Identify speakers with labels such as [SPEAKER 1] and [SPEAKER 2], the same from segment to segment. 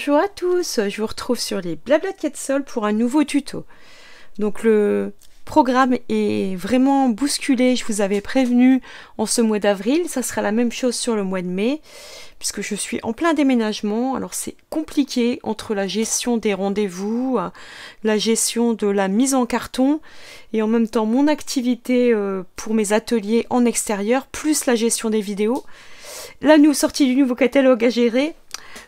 [SPEAKER 1] Bonjour à tous, je vous retrouve sur les Blabla de Quetzal pour un nouveau tuto. Donc le programme est vraiment bousculé, je vous avais prévenu en ce mois d'avril, ça sera la même chose sur le mois de mai, puisque je suis en plein déménagement. Alors c'est compliqué entre la gestion des rendez-vous, la gestion de la mise en carton, et en même temps mon activité pour mes ateliers en extérieur, plus la gestion des vidéos. Là, nous sortie du nouveau catalogue à gérer.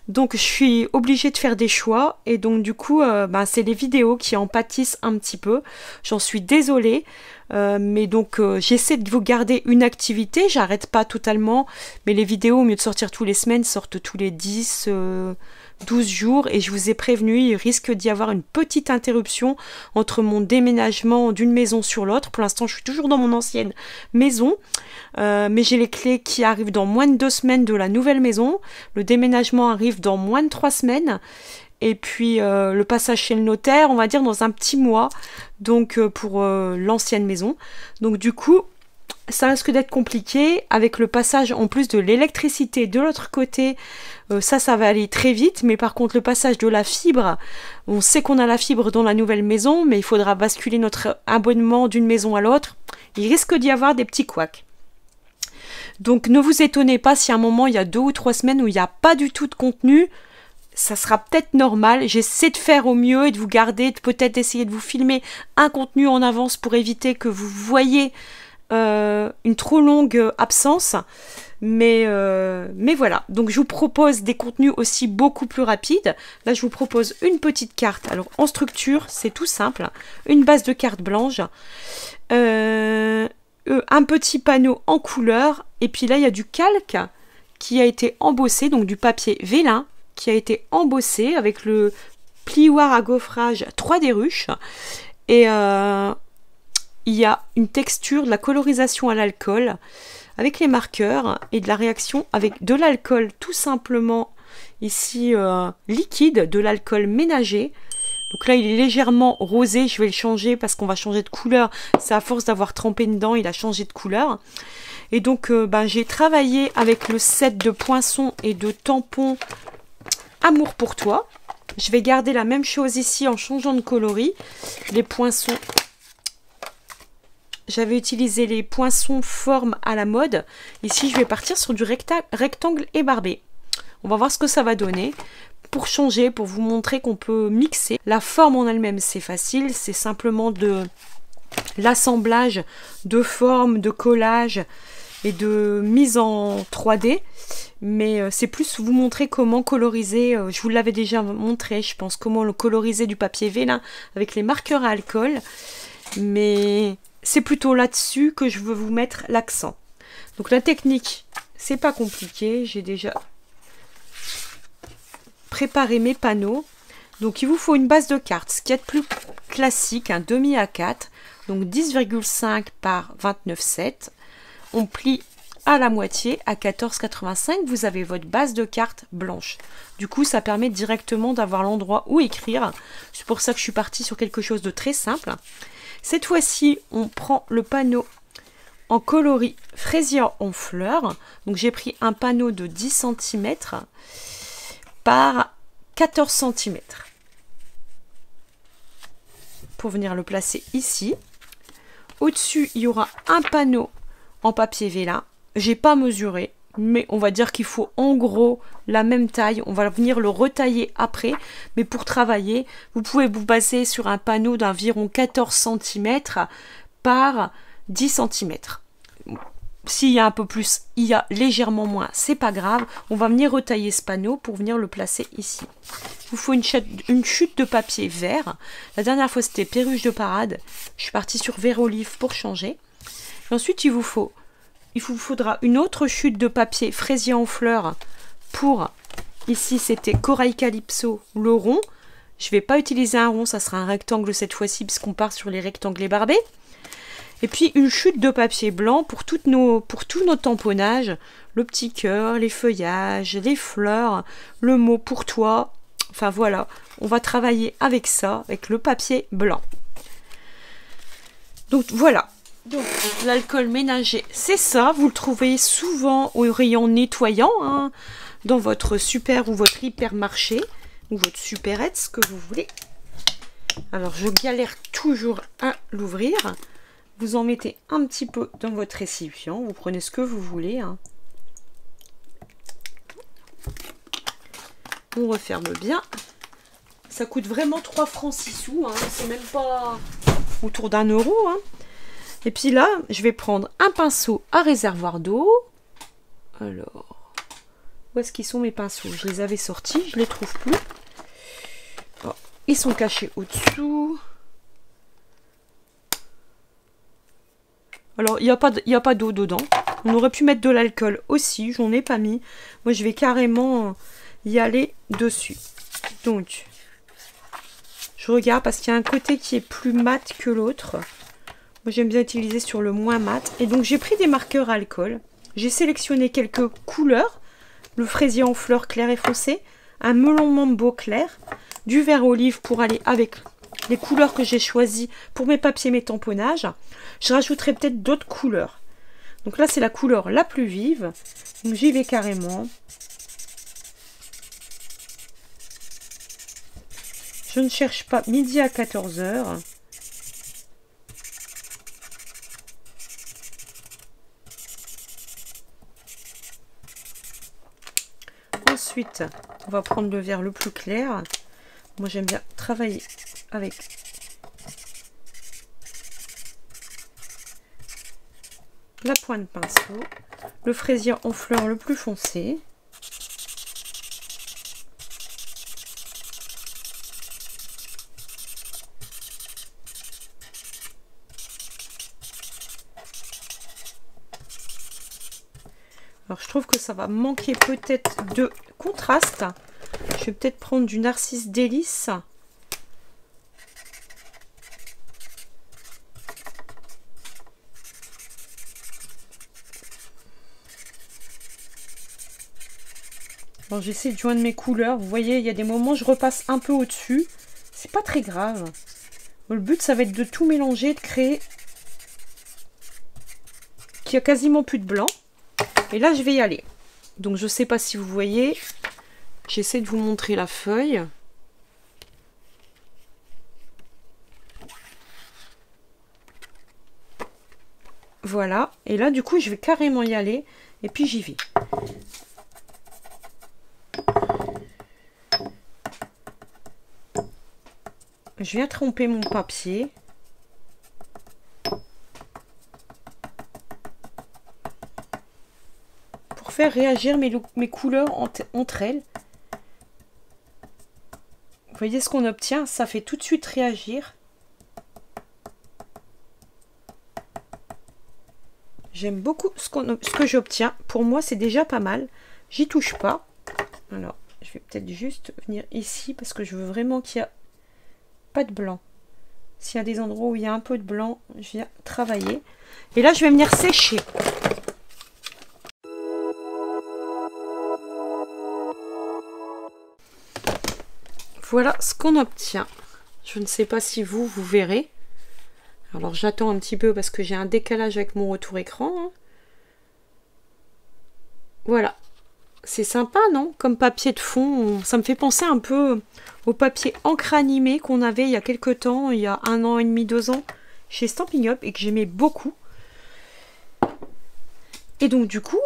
[SPEAKER 1] Donc je suis obligée de faire des choix et donc du coup c'est les vidéos qui en pâtissent un petit peu. J'en suis désolée, mais donc j'essaie de vous garder une activité, j'arrête pas totalement, mais les vidéos au lieu de sortir tous les semaines sortent tous les 12 jours et je vous ai prévenu, il risque d'y avoir une petite interruption entre mon déménagement d'une maison sur l'autre. Pour l'instant je suis toujours dans mon ancienne maison, mais j'ai les clés qui arrivent dans moins de 2 semaines de la nouvelle maison. Le déménagement arrive dans moins de 3 semaines et puis le passage chez le notaire on va dire dans un petit mois, donc pour l'ancienne maison. Donc du coup ça risque d'être compliqué avec le passage en plus de l'électricité de l'autre côté. Ça va aller très vite, mais par contre le passage de la fibre, on sait qu'on a la fibre dans la nouvelle maison, mais il faudra basculer notre abonnement d'une maison à l'autre. Il risque d'y avoir des petits couacs. Donc ne vous étonnez pas si à un moment il y a 2 ou 3 semaines où il n'y a pas du tout de contenu. Ça sera peut-être normal, j'essaie de faire au mieux et de vous garder, de peut-être essayer de vous filmer un contenu en avance pour éviter que vous voyez une trop longue absence, mais voilà. Donc je vous propose des contenus aussi beaucoup plus rapides. Là je vous propose une petite carte. Alors en structure c'est tout simple, une base de carte blanche, un petit panneau en couleur, et puis là il y a du calque qui a été embossé, donc du papier vélin qui a été embossé avec le plioir à gaufrage 3D ruche, et il y a une texture, de la colorisation à l'alcool avec les marqueurs et de la réaction avec de l'alcool tout simplement ici liquide, de l'alcool ménager. Donc là il est légèrement rosé, je vais le changer parce qu'on va changer de couleur, c'est à force d'avoir trempé dedans, il a changé de couleur. Et donc j'ai travaillé avec le set de poinçons et de tampons Amour pour toi. Je vais garder la même chose ici en changeant de coloris. Les poinçons, j'avais utilisé les poinçons forme à la mode. Ici, je vais partir sur du rectangle ébarbé. On va voir ce que ça va donner. Pour changer, pour vous montrer qu'on peut mixer. La forme en elle-même, c'est facile. C'est simplement de l'assemblage de formes, de collage et de mise en 3D. Mais c'est plus vous montrer comment coloriser. Je vous l'avais déjà montré, je pense, comment le coloriser du papier vélin avec les marqueurs à alcool. Mais c'est plutôt là-dessus que je veux vous mettre l'accent. Donc la technique, c'est pas compliqué. J'ai déjà préparé mes panneaux. Donc il vous faut une base de cartes, ce qui est de plus classique, un demi A4, donc 10,5 par 29,7. On plie à la moitié à 14,85. Vous avez votre base de cartes blanche. Du coup, ça permet directement d'avoir l'endroit où écrire. C'est pour ça que je suis partie sur quelque chose de très simple. Cette fois-ci, on prend le panneau en coloris fraisier en fleurs. Donc j'ai pris un panneau de 10 cm par 14 cm pour venir le placer ici. Au-dessus, il y aura un panneau en papier vélin. J'ai pas mesuré, mais on va dire qu'il faut en gros la même taille. On va venir le retailler après, mais pour travailler, vous pouvez vous baser sur un panneau d'environ 14 cm par 10 cm. S'il y a un peu plus, il y a légèrement moins, c'est pas grave. On va venir retailler ce panneau pour venir le placer ici. Il vous faut une chute de papier vert. La dernière fois c'était perruche de parade. Je suis partie sur vert olive pour changer. Et ensuite il vous faudra une autre chute de papier fraisier en fleurs pour, ici c'était corail calypso, le rond. Je vais pas utiliser un rond, ça sera un rectangle cette fois-ci puisqu'on part sur les rectangles ébarbés. Et puis une chute de papier blanc pour tous nos tamponnages, le petit cœur, les feuillages, les fleurs, le mot pour toi. Enfin voilà, on va travailler avec ça, avec le papier blanc. Donc voilà. Donc l'alcool ménager, c'est ça. Vous le trouvez souvent au rayon nettoyant, hein, dans votre super ou votre hypermarché. ou votre supérette, ce que vous voulez. Alors, je galère toujours à l'ouvrir. Vous en mettez un petit peu dans votre récipient. Vous prenez ce que vous voulez. Hein. On referme bien. Ça coûte vraiment 3 francs 6 sous. Hein. C'est même pas autour d'1 euro. Hein. Et puis là, je vais prendre un pinceau à réservoir d'eau. Alors, où est-ce qu'ils sont mes pinceaux? Je les avais sortis, je les trouve plus. Oh, ils sont cachés au-dessous. Alors, il n'y a pas d'eau dedans. On aurait pu mettre de l'alcool aussi, j'en ai pas mis. Moi, je vais carrément y aller dessus. Donc, je regarde parce qu'il y a un côté qui est plus mat que l'autre. Moi, j'aime bien utiliser sur le moins mat. Et donc, j'ai pris des marqueurs à alcool. J'ai sélectionné quelques couleurs. Le fraisier en fleurs clair et foncé. Un melon mambo clair. Du vert olive pour aller avec les couleurs que j'ai choisies pour mes papiers, mes tamponnages. Je rajouterai peut-être d'autres couleurs. Donc là, c'est la couleur la plus vive. Donc, j'y vais carrément. Je ne cherche pas midi à 14 h. Ensuite, on va prendre le vert le plus clair. Moi, j'aime bien travailler avec la pointe de pinceau. Le fraisier en fleurs le plus foncé. Alors, je trouve que ça va manquer peut-être de contraste. Je vais peut-être prendre du Narcisse Délice. Alors, j'essaie de joindre mes couleurs. Vous voyez, il y a des moments, je repasse un peu au-dessus. C'est pas très grave. Le but, ça va être de tout mélanger, de créer qu'il n'y a quasiment plus de blanc. Et là, je vais y aller. Donc, je ne sais pas si vous voyez. J'essaie de vous montrer la feuille. Voilà. Et là, du coup, je vais carrément y aller. Et puis, j'y vais. Je viens tremper mon papier. Pour faire réagir mes couleurs entre elles. Vous voyez ce qu'on obtient? Ça fait tout de suite réagir. J'aime beaucoup ce que j'obtiens. Pour moi, c'est déjà pas mal. J'y touche pas. Alors, je vais peut-être juste venir ici parce que je veux vraiment qu'il n'y ait pas de blanc. S'il y a des endroits où il y a un peu de blanc, je viens travailler. Et là, je vais venir sécher. Voilà ce qu'on obtient. Je ne sais pas si vous verrez. Alors j'attends un petit peu parce que j'ai un décalage avec mon retour écran. Hein. Voilà. C'est sympa, non? Comme papier de fond. Ça me fait penser un peu au papier encre animé qu'on avait il y a quelques temps, il y a 1 an et demi, 2 ans, chez Stampin' Up et que j'aimais beaucoup. Et donc du coup,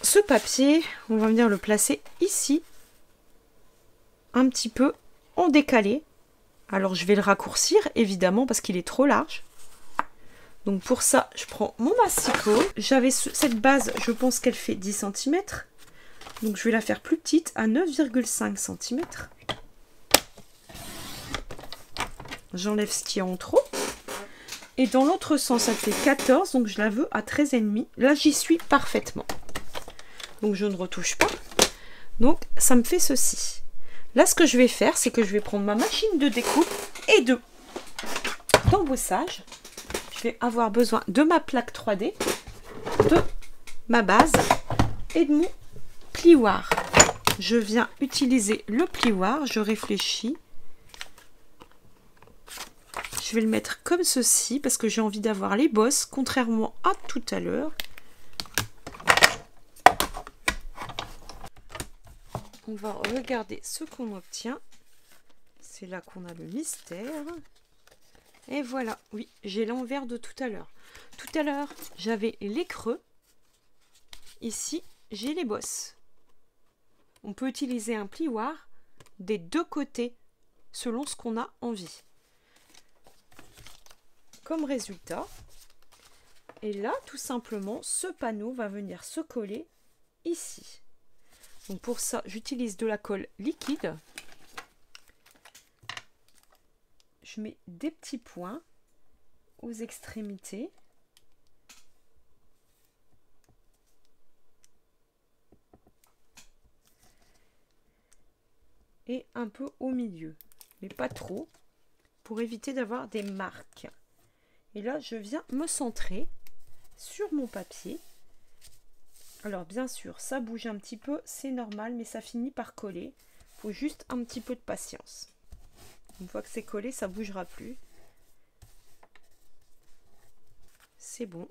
[SPEAKER 1] ce papier, on va venir le placer ici. Un petit peu en décalé. Alors je vais le raccourcir évidemment parce qu'il est trop large. Donc pour ça je prends mon massicot. J'avais cette base, je pense qu'elle fait 10 cm. Donc je vais la faire plus petite à 9,5 cm. J'enlève ce qui est en trop. Et dans l'autre sens elle fait 14, donc je la veux à 13,5. Là j'y suis parfaitement. Donc je ne retouche pas. Donc ça me fait ceci. Là, ce que je vais faire, c'est que je vais prendre ma machine de découpe et d'embossage. Je vais avoir besoin de ma plaque 3D, de ma base et de mon plioir. Je viens utiliser le plioir, je réfléchis. Je vais le mettre comme ceci parce que j'ai envie d'avoir les bosses, contrairement à tout à l'heure. on va regarder ce qu'on obtient. C'est là qu'on a le mystère. Et voilà, oui, j'ai l'envers de tout à l'heure. Tout à l'heure, j'avais les creux. Ici, j'ai les bosses. On peut utiliser un plioir des deux côtés, selon ce qu'on a envie. Comme résultat, et là, tout simplement, ce panneau va venir se coller ici. Donc pour ça, j'utilise de la colle liquide. Je mets des petits points aux extrémités. Et un peu au milieu, mais pas trop, pour éviter d'avoir des marques. Et là, je viens me centrer sur mon papier. Alors bien sûr, ça bouge un petit peu, c'est normal, mais ça finit par coller. Il faut juste un petit peu de patience. Une fois que c'est collé, ça ne bougera plus. C'est bon.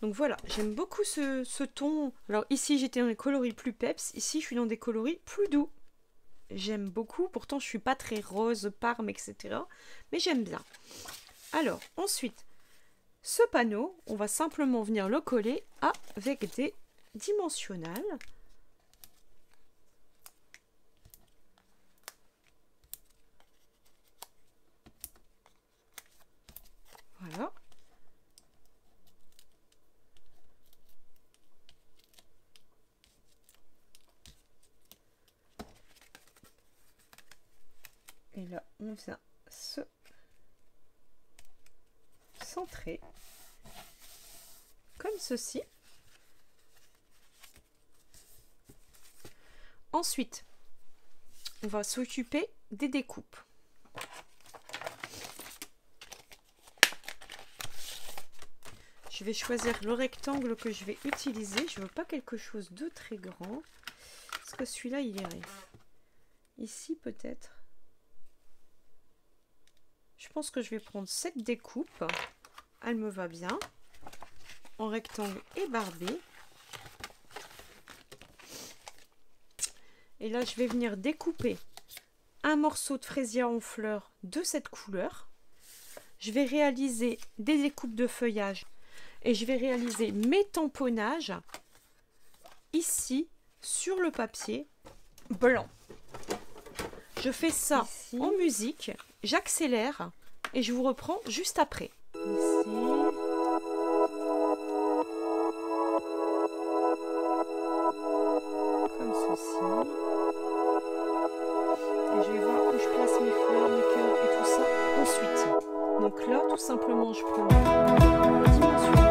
[SPEAKER 1] Donc voilà, j'aime beaucoup ce ton. Alors ici, j'étais dans des coloris plus peps. Ici, je suis dans des coloris plus doux. J'aime beaucoup. Pourtant, je suis pas très rose, parme, etc. Mais j'aime bien. Alors, ensuite, ce panneau, on va simplement venir le coller avec des dimensionnels. Voilà. Et là, on vient se centrer comme ceci. Ensuite, on va s'occuper des découpes. Je vais choisir le rectangle que je vais utiliser. Je ne veux pas quelque chose de très grand. Parce que celui-là, il irait. Ici, peut-être. Je pense que je vais prendre cette découpe. Elle me va bien. En rectangle et barbé. Et là, je vais venir découper un morceau de fraisier en fleurs de cette couleur. Je vais réaliser des découpes de feuillage. Et je vais réaliser mes tamponnages ici sur le papier blanc. Je fais ça ici, en musique, j'accélère et je vous reprends juste après. Ici. Comme ceci. Et je vais voir où je place mes fleurs, mes cœurs et tout ça ensuite. Donc là, tout simplement, je prends le dimensionnel.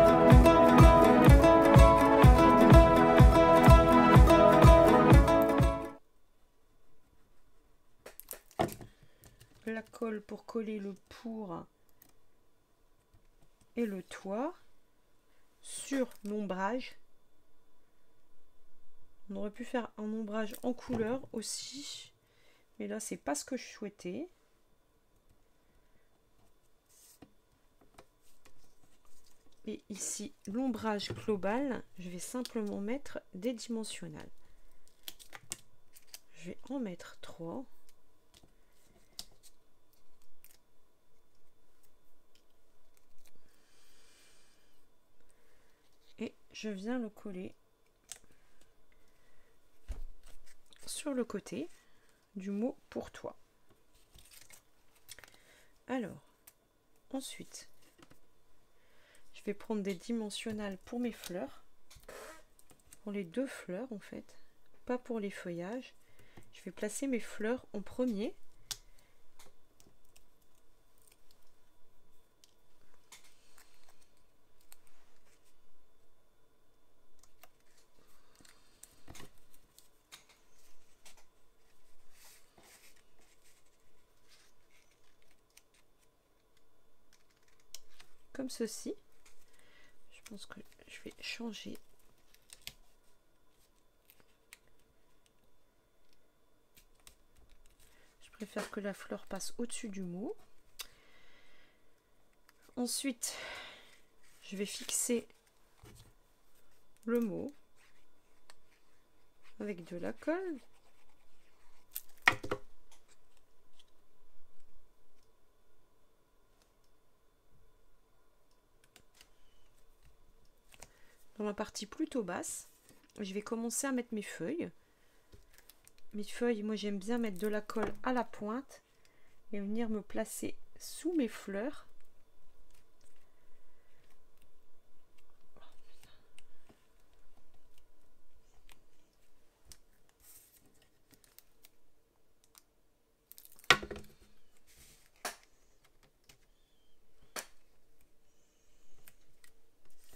[SPEAKER 1] La colle pour coller le pour et le toit sur l'ombrage. On aurait pu faire un ombrage en couleur aussi, mais là c'est pas ce que je souhaitais. Et ici l'ombrage global, je vais simplement mettre des dimensionnels. Je vais en mettre 3. Et je viens le coller sur le côté du mot pour toi. Alors, ensuite, je vais prendre des dimensionnels pour mes fleurs, pour les deux fleurs en fait, pas pour les feuillages. Je vais placer mes fleurs en premier. Comme ceci. Je pense que je vais changer. Je préfère que la fleur passe au-dessus du mot. Ensuite, je vais fixer le mot. avec de la colle. Dans la partie plutôt basse, je vais commencer à mettre mes feuilles. Mes feuilles, moi j'aime bien mettre de la colle à la pointe et venir me placer sous mes fleurs.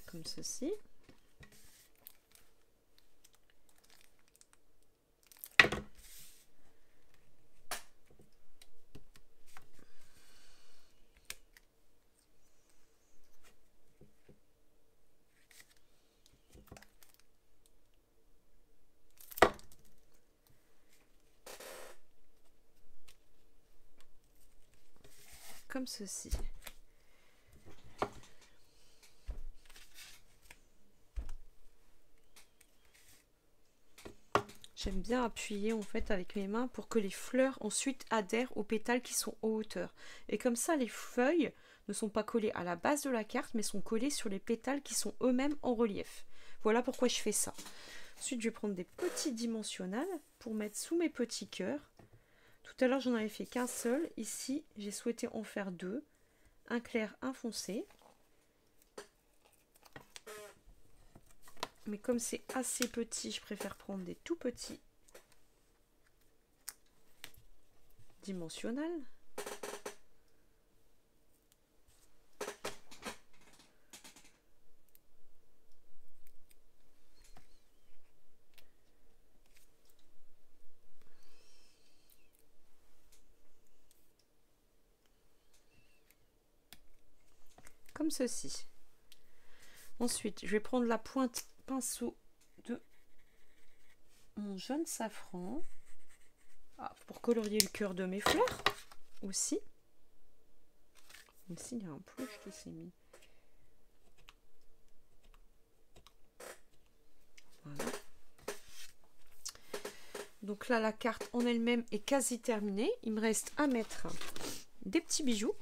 [SPEAKER 1] Comme ceci. Comme ceci. J'aime bien appuyer en fait avec mes mains pour que les fleurs ensuite adhèrent aux pétales qui sont en hauteur. Et comme ça, les feuilles ne sont pas collées à la base de la carte, mais sont collées sur les pétales qui sont eux-mêmes en relief. Voilà pourquoi je fais ça. Ensuite, je vais prendre des petits dimensionnels pour mettre sous mes petits cœurs. Tout à l'heure, j'en avais fait qu'un seul. Ici, j'ai souhaité en faire deux. Un clair, un foncé. Mais comme c'est assez petit, je préfère prendre des tout petits dimensionnels. Comme ceci. Ensuite, je vais prendre la pointe pinceau de mon jaune safran pour colorier le cœur de mes fleurs aussi. Ici, il y a un plouche qui s'est mis. Voilà. Donc là, la carte en elle-même est quasi terminée. Il me reste à mettre des petits bijoux.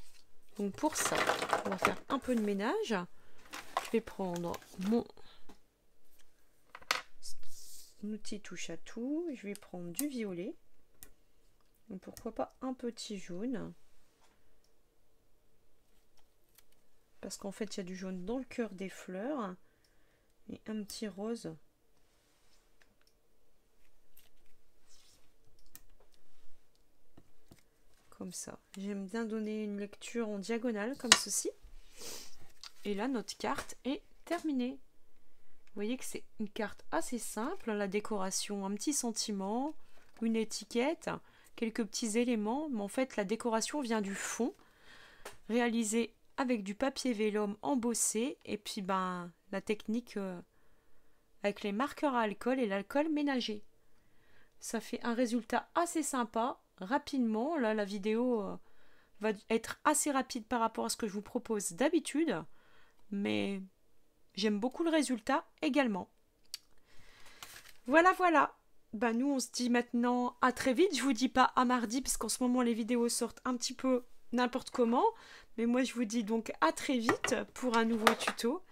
[SPEAKER 1] Donc pour ça, on va faire un peu de ménage. Je vais prendre mon outil touche à tout. Je vais prendre du violet. Donc pourquoi pas un petit jaune. Parce qu'en fait, il y a du jaune dans le cœur des fleurs. Et un petit rose. Comme ça. J'aime bien donner une lecture en diagonale, comme ceci. Et là, notre carte est terminée. Vous voyez que c'est une carte assez simple. La décoration, un petit sentiment, une étiquette, quelques petits éléments. Mais en fait, la décoration vient du fond, réalisé avec du papier vélum embossé. Et puis, la technique avec les marqueurs à alcool et l'alcool ménager. Ça fait un résultat assez sympa. Rapidement, là, la vidéo va être assez rapide par rapport à ce que je vous propose d'habitude. Mais j'aime beaucoup le résultat également. Voilà, voilà. Nous, on se dit maintenant à très vite. Je vous dis pas à mardi, parce qu'en ce moment, les vidéos sortent un petit peu n'importe comment. Mais moi, je vous dis donc à très vite pour un nouveau tuto.